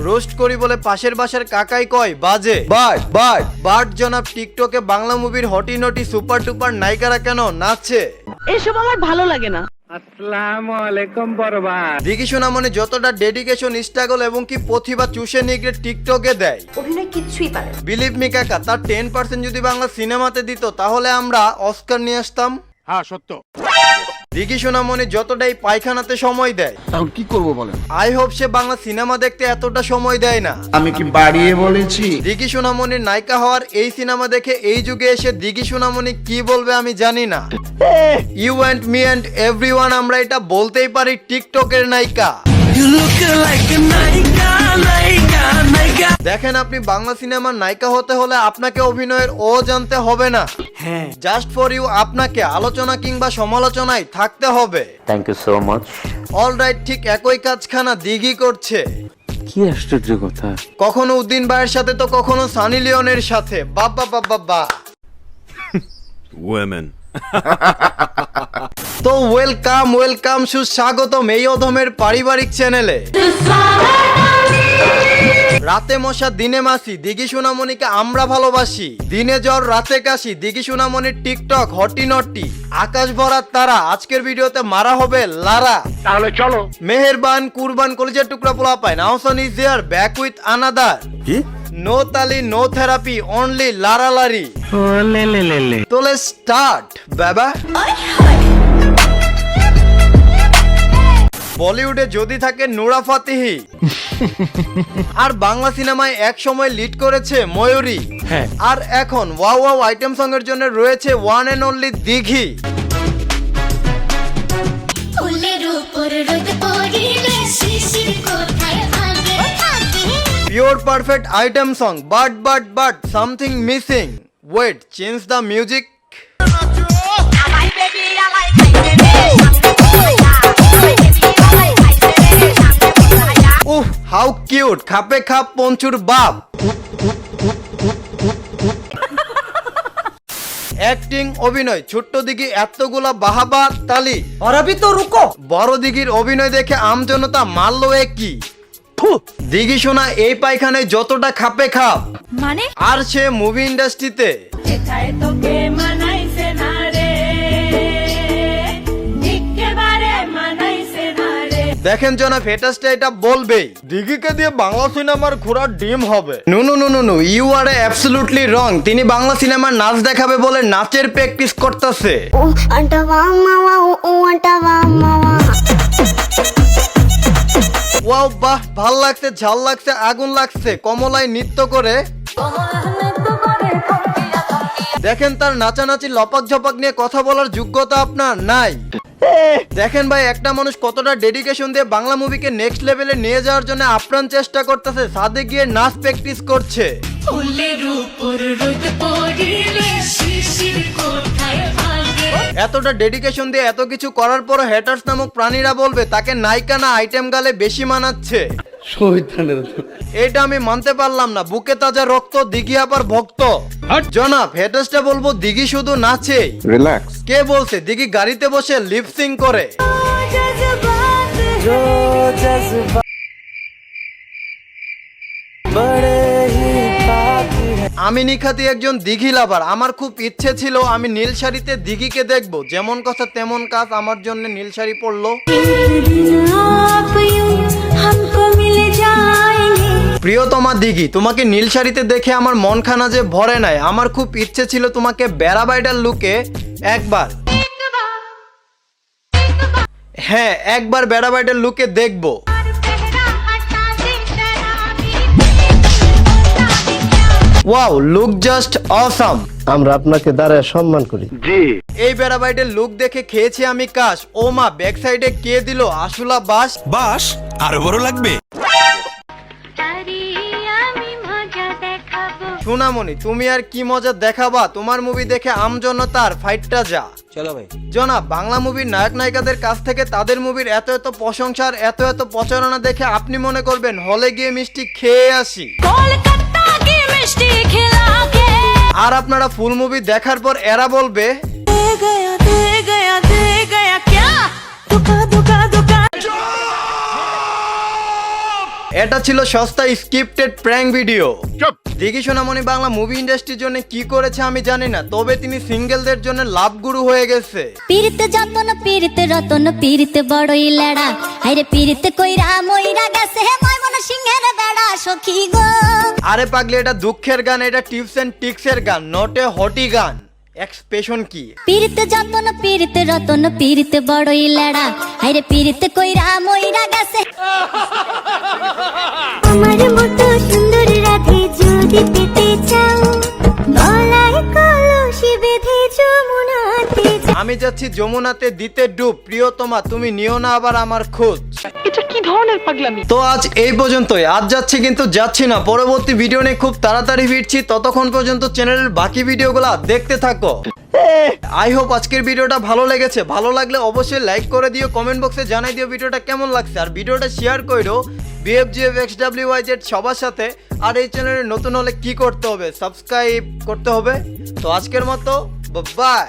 Roast করি বলে পাশের বাসার কাকাই কয় বাজে বাট বাট বাট জনাব টিকটকে বাংলা মুভির হটি নটি সুপার ডুপার নায়িকারা কেন নাচছে এসব আমার ভালো লাগে না। আসসালামু আলাইকুম বরবাদ। দিঘি সোনামণি যতটা ডেডিকেশন স্ট্রাগল এবং কি প্রতিভা চুষে নিয়ে টিকটকে দেয়, অভিনয় কিচ্ছুই পারে না। বিলিভ মি কাকা, তার 10% যদি বাংলা সিনেমাতে দিত তাহলে আমরা অস্কার নিয়ে আসতাম। হ্যাঁ সত্য। দিঘি সোনামণি যতটাই পায়খানাতে সময় দেয়, তাহলে কি করব বলেন? I hope say Bangla cinema দেখতে এতটা সময় দেয় না। আমি কি বাড়িয়ে বলেছি? দিঘি সোনামণির নায়িকা হওয়ার এই সিনেমা দেখে এই যুগে এসে দিঘি সোনামণি কি বলবে আমি জানি না। You and me and everyone আমরা এটা বলতেই পারি টিকটকের নায়িকা। দেখেন, আপনি বাংলা সিনেমার নায়িকা হতে হলে আপনাকে অভিনয়ের ও জানতে হবে না। জাস্ট ফর ইউ আপনাকে আলোচনা কিংবা সমালোচনায় থাকতে হবে। Thank you so much. Alright, ঠিক একই কাজখানা দিঘি করছে। কি আশ্চর্য কথা! কখনো উদ্দিন ভাইয়ের সাথে তো কখনো সানি লিওনের সাথে। বাবা বাবা বা women. তো ওয়েলকাম সুস্বাগতম এই অধমের পারিবারিক চ্যানেলে। রাতে মশা দিনে মাসি, দিঘি সোনামণিকে আমরা ভালোবাসি। দিনে জ্বর রাতে কাশি, দিঘি সোনামণির টিকটক হটি নটি আকাশ ভরার তারা। আজকের ভিডিওতে মারা হবে লারা। তাহলে চলো। মেহেরবান কুরবান কলিজার টুকরা পোলা পায় নাওসান is here back with another. কি? নো তালি নো থেরাপি অনলি লারা লারি। তো লেটস স্টার্ট বাবা। বলিউডে যদি থাকে নুরা ফাতেহি, আর বাংলা সিনেমায় এক সময় লিড করেছে ময়ূরী, আর এখন ওয়াও ওয়াও আইটেম সং এর জন্য রয়েছে ওয়ান এন্ড অনলি দিঘি। Pure perfect item song, but something missing. Wait, change the music. How cute, খাপে খাপ পঞ্চুর বাপ। অ্যাক্টিং অভিনয় ছোট্ট দিঘি এতগুলা বাহাবা তালি। और अभी तो रुको। বড় দিঘির অভিনয় দেখে আমজনতা মারলো এ কি। দিঘি শোনা এই পায়খানায় যতটা খাপে খাপ, মানে আর সে মুভি ইন্ডাস্ট্রিতে। দেখেন জনাব, ফেটাসটা এটা বলবেই দিঘিকে দিয়ে বাংলা সিনেমার ঘোড়ার ডিম হবে। No you are absolutely wrong. তিনি বাংলা সিনেমার নাচ দেখাবে বলে নাচের প্র্যাকটিস করতেছে। ওয়াও, বাহ, ভাল লাগছে, ঝাল লাগছে, আগুন লাগছে। কমলায় নৃত্য করে দেখেন, তার নাচানাচি লপাক ঝপাক নিয়ে কথা বলার যোগ্যতা আপনার নাই। দেখেন ভাই, একটা মানুষ কতটা ডেডিকেশন দিয়ে বাংলা মুভিকে নেক্সট লেভেলে নিয়ে যাওয়ার জন্য আপ্রাণ চেষ্টা করতেছে, সাথে গিয়ে নাচ প্র্যাকটিস করছে। এতটা ডেডিকেশন দিয়ে এত কিছু করার পর হ্যাটার্স নামক প্রাণীরা বলবে তাকে নায়িকা না আইটেম গালে বেশি মানাচ্ছে। এটা আমি মানতে পারলাম না। বুকে তাজা রক্ত, দিঘি আবার ভক্ত। জনাব, হেটার্সটা বলবো দিঘি শুধু নাচে। রিল্যাক্স। কে বলছে দিঘি গাড়িতে বসে লিপসিং করে? আমি নিখাতি একজন দিঘি লাভার। আমার খুব ইচ্ছে ছিল আমি নীল শাড়িতে দিঘিকে দেখবো। যেমন কথা তেমন কাজ, আমার জন্য নীল শাড়ি পরলো। প্রিয়তমা দিঘি, তোমাকে নীল শাড়িতে দেখে আমার মনখানা যে ভরে নাই। আমার খুব ইচ্ছে ছিল তোমাকে বেড়া বাইডার লুকে একবার বেড়া বাইডার লুকে দেখবো। Wow, look just awesome. আমরা আপনাকে দাঁড়ায় সম্মান করি। এই বেড়া বাইডের লুক দেখে খেয়েছি আমি কাশ। ও মা, ব্যাক সাইডে কে দিল আসুলা বাস। বাস আরো বড় লাগবে। সোনামণি, তুমি আর কি মজা দেখাবা? তোমার মুভি দেখে আমজনতার ফাইটটা যা। চলো ভাই। জনাব, বাংলা মুভির নায়ক নায়িকাদের কাছ থেকে তাদের মুভির এত এত প্রশংসার এত এত প্রচারণা দেখে আপনি মনে করবেন হলে গিয়ে মিষ্টি খেয়ে আসি। আর আপনারা ফুল মুভি দেখার পর এরা বলবে এটা ছিল সস্তা স্ক্রিপ্টেড প্র্যাঙ্ক ভিডিও। চুপ। দিঘি সোনামণি বাংলা মুভি ইন্ডাস্ট্রির জন্য কি করেছে আমি জানি না, তবে তিনি সিঙ্গেলদের জন্য লাভ গুরু হয়ে গেছে। পীড়িতে যতন পীড়িতে রতন পীড়িতে বড়ই লেড়া আরে পীড়িতে কইরা মইরা গেছে মই মন সিংহের বেড়া সখী গো। আরে পাগলি, এটা দুঃখের গান, এটা টিপস এন্ড টিক্সের গান, নট এ হটি গান। এক্সপ্রেশন কি? পীড়িতে যতন পীড়িতে রতন পীড়িতে বড়ই লেড়া আরে পীড়িতে কইরা মইরা গেছে। আমার মতো সুন্দর রাধে যদি পেতে চাও গলায় কলসি বেঁধে যমুনাতে যাও। আমি যাচ্ছি যমুনাতে দিতে ডুব, প্রিয়তমা তুমি নিও না আবার আমার খোঁজ। এটা কি ধরনের পাগলামি? তো আজ এই পর্যন্তই, আজ যাচ্ছি কিন্তু যাচ্ছি না, পরবর্তী ভিডিও নিয়ে খুব তাড়াতাড়ি ফিরছি। ততক্ষণ পর্যন্ত চ্যানেলের বাকি ভিডিওগুলো দেখতে থাকো। আই হোপ আজকের ভিডিওটা ভালো লেগেছে, ভালো লাগলে অবশ্যই লাইক করে দিও, কমেন্ট বক্সে জানাই দিও ভিডিওটা কেমন লাগছে, আর ভিডিওটা শেয়ার করো BFGFXWYZ সবার সাথে। আর এই চ্যানেলে নতুন হলে কি করতে হবে? সাবস্ক্রাইব করতে হবে। তো আজকের মতো বাই।